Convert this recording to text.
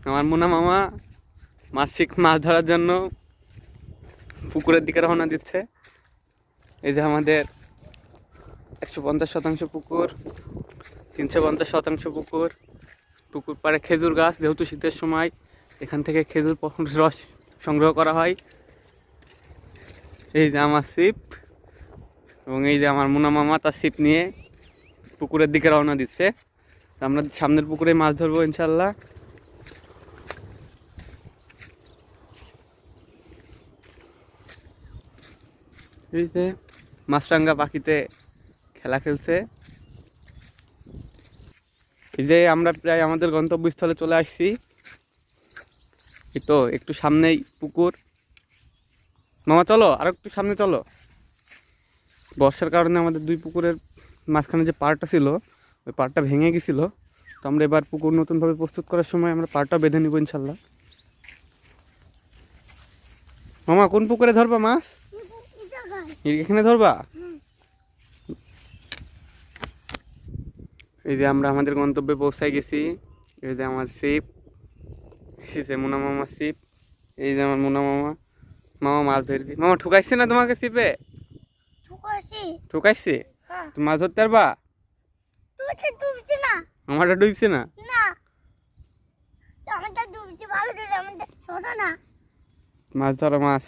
আমার মুনা মামা মাছ ধরার জন্য পুকুরের দিকে রওনা দিচ্ছে। এই যে আমাদের 150% পুকুর, 350% পুকুর। পুকুর পাড়ে খেজুর গাছ, যেহেতু শীতের সময় এখান থেকে খেজুর রস সংগ্রহ করা হয়। এই যে আমার ছিপ, এবং এই যে আমার মুনা মামা তার ছিপ নিয়ে পুকুরের দিকে রওনা দিচ্ছে। আমরা সামনের পুকুরে মাছ ধরবো ইনশাল্লাহ। এই যে মাছরাঙ্গা পাখিতে খেলা খেলছে। এই যে আমরা প্রায় আমাদের গন্তব্যস্থলে চলে আসছি। এই তো একটু সামনেই পুকুর। মামা চলো আর একটু সামনে চলো। বর্ষার কারণে আমাদের দুই পুকুরের মাঝখানে যে পাড়টা ছিল ওই পাড়টা ভেঙে গেছিল। তো আমরা এবার পুকুর নতুনভাবে প্রস্তুত করার সময় আমরা পাড়টা বেঁধে নিব ইনশাল্লাহ। মামা কোন পুকুরে ধরবা মাছ? এখানে ধরবা? এই যে আমরা আমাদের গন্তব্যে পৌঁছাই গেছি। এই যে আমার ছিপ, এসেছে মুনা মামার ছিপ। এই যে আমার মুনা মামা, মামা মাছ ধরবি। মামা ঠুকাইছে না তোমাকে ছিপে? ঠুকাইছে? তুমি মাছ ধরতে পারবা? আমারটা ডুবছে না? মাছ ধরো মাছ।